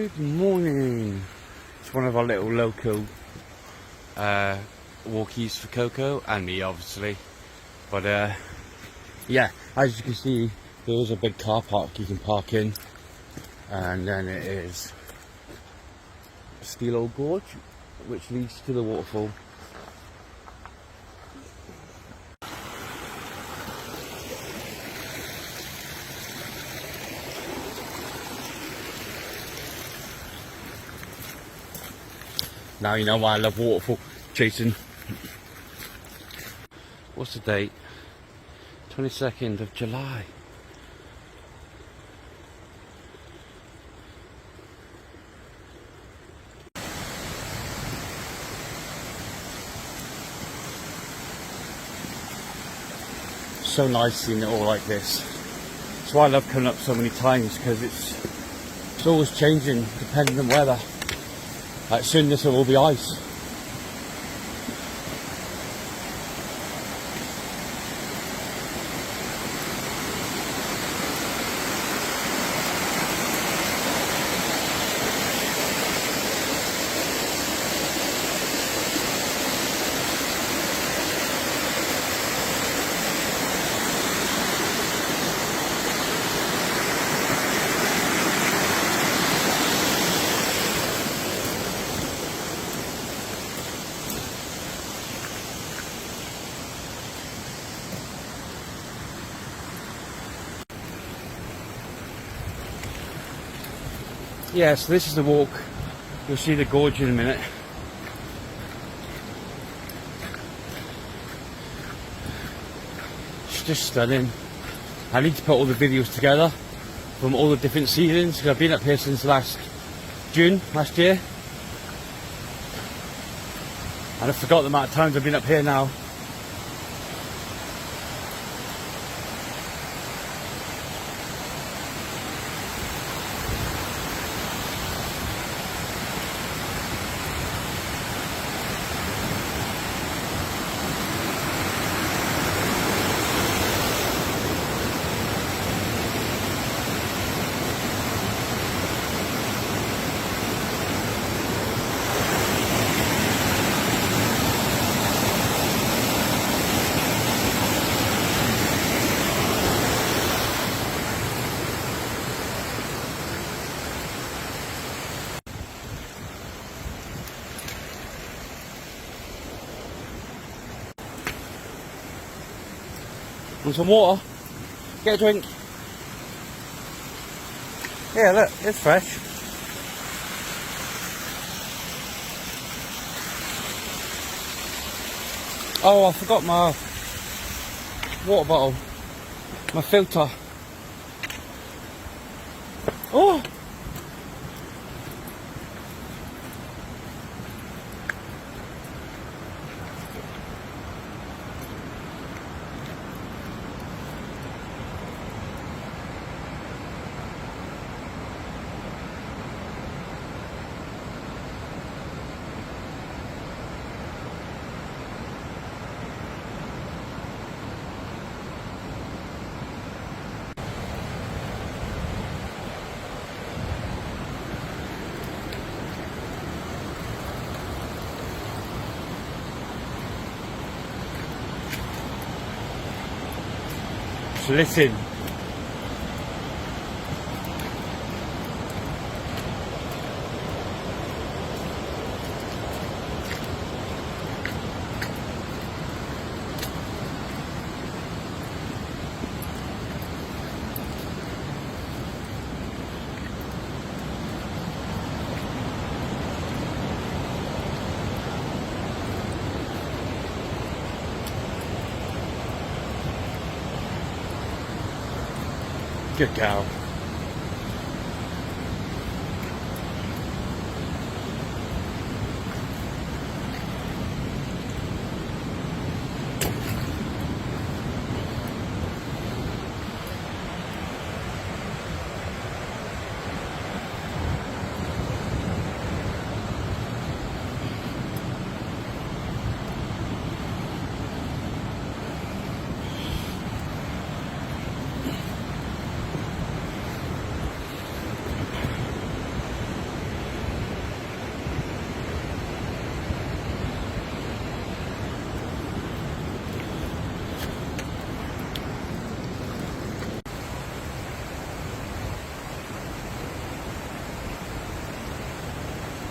Good morning. It's one of our little local walkies for Coco and me, obviously. But yeah, as you can see, there is a big car park you can park in, and then it is Steel Old Gorge, which leads to the waterfall. Now you know why I love waterfall chasing. What's the date? 22nd of July. So nice seeing it all like this. That's why I love coming up so many times, because it's always changing depending on weather. Like soon this will all be ice. Yeah, so this is the walk. You'll see the gorge in a minute. It's just stunning. I need to put all the videos together from all the different seasons, because I've been up here since June last year. And I forgot the amount of times I've been up here now. Want some water? Get a drink. Yeah, look, it's fresh. Oh, I forgot my water bottle. My filter. Oh! Listen. Good gal.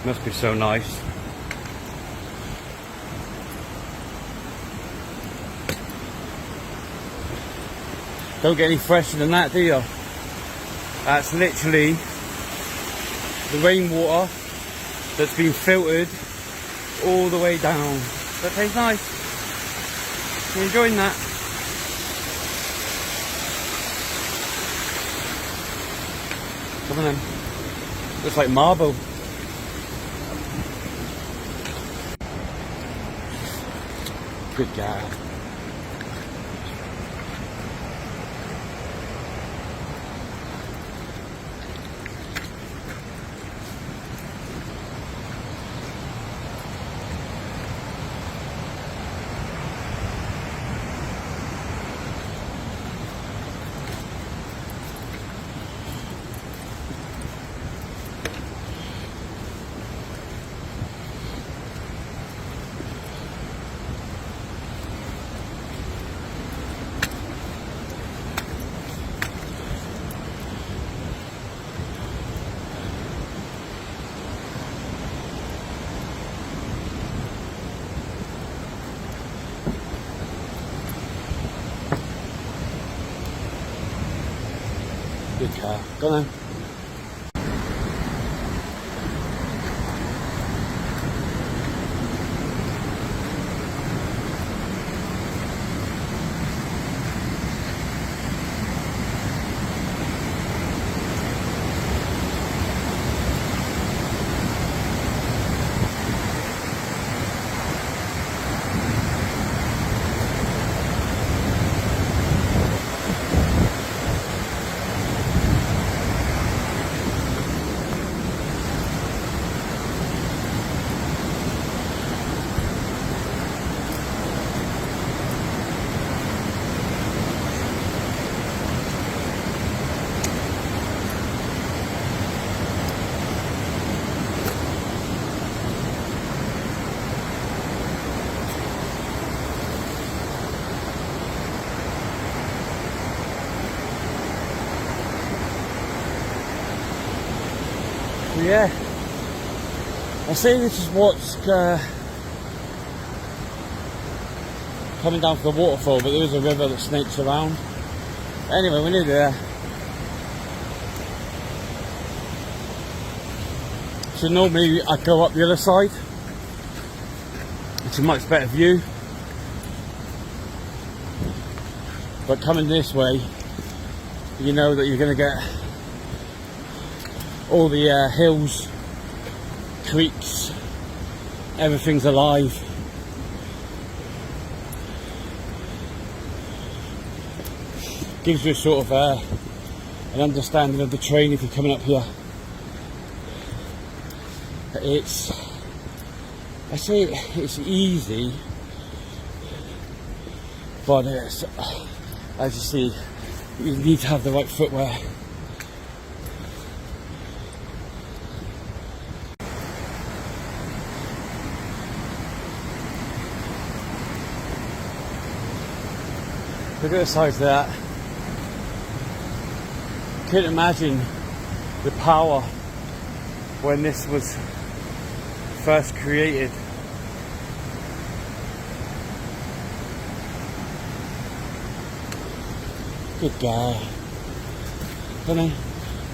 Must be so nice. Don't get any fresher than that, do you? That's literally the rainwater that's been filtered all the way down. That tastes nice. You're enjoying that? Come on then. Looks like marble. Good guy. Good car. Go on then. Yeah, I say this is what's coming down from the waterfall, but there is a river that snakes around. Anyway, we're nearly there. So normally I go up the other side. It's a much better view. But coming this way, you know that you're going to get all the hills, creeks, everything's alive. Gives you a sort of an understanding of the terrain if you're coming up here. I say it's easy, but it's, as you see, you need to have the right footwear. Look at the size of that. Couldn't imagine the power when this was first created. Good guy. Come on,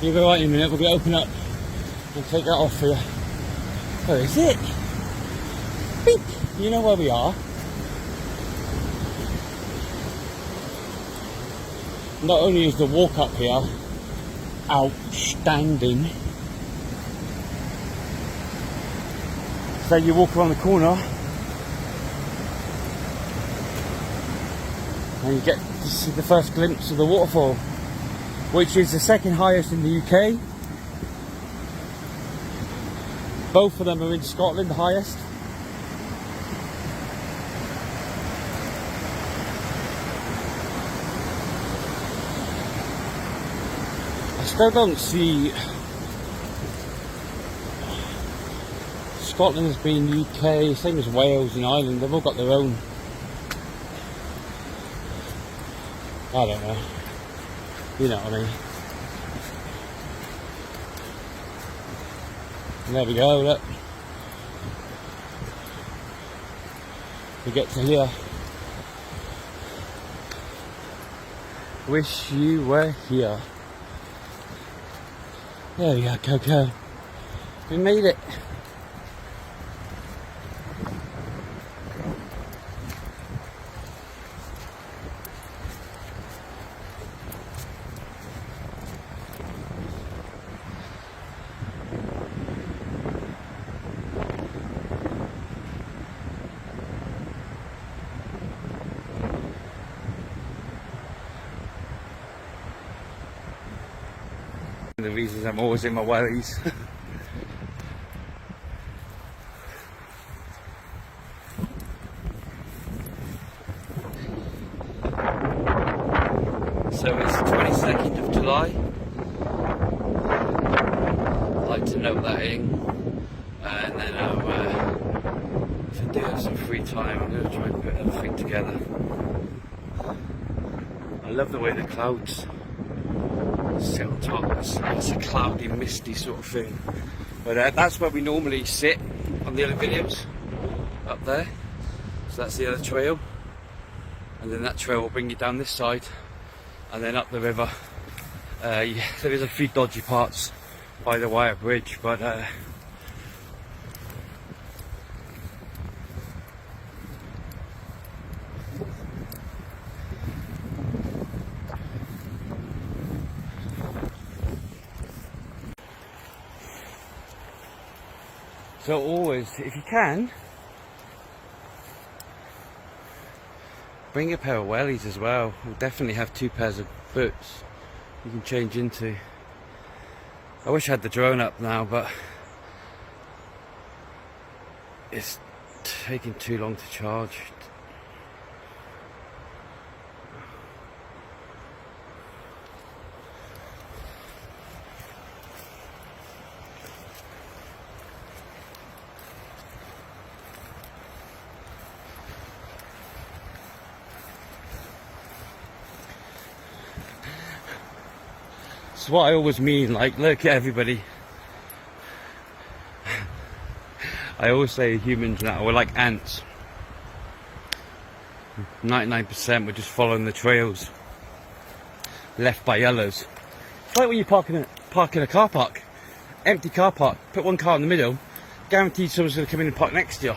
you'll be right in a minute. We're going to open up and take that off for you. Where is it? Beep. You know where we are. Not only is the walk up here outstanding, so you walk around the corner and you get to see the first glimpse of the waterfall, which is the second highest in the UK. Both of them are in Scotland, the highest. I still don't see Scotland has been UK, same as Wales and Ireland. They've all got their own. I don't know. You know what I mean. And there we go, look. We get to here. Wish you were here. There we go, Coco. We made it. The reasons I'm always in my wellies. So it's 22nd of July. I'd like to note that in, and then if I do have some free time, I'm going to try and put everything together. I love the way the clouds sit on top. It's a cloudy, misty sort of thing. But that's where we normally sit on the other videos, up there. So that's the other trail, and then that trail will bring you down this side and then up the river. Yeah, there is a few dodgy parts by the wire bridge, but so always, if you can, bring a pair of wellies as well. We'll definitely have 2 pairs of boots you can change into. I wish I had the drone up now, but it's taking too long to charge. That's what I always mean, like, look at everybody. I always say humans now, we're like ants. 99% we're just following the trails left by others. It's like when you park in a car park, empty car park, put one car in the middle, guaranteed someone's going to come in and park next to you.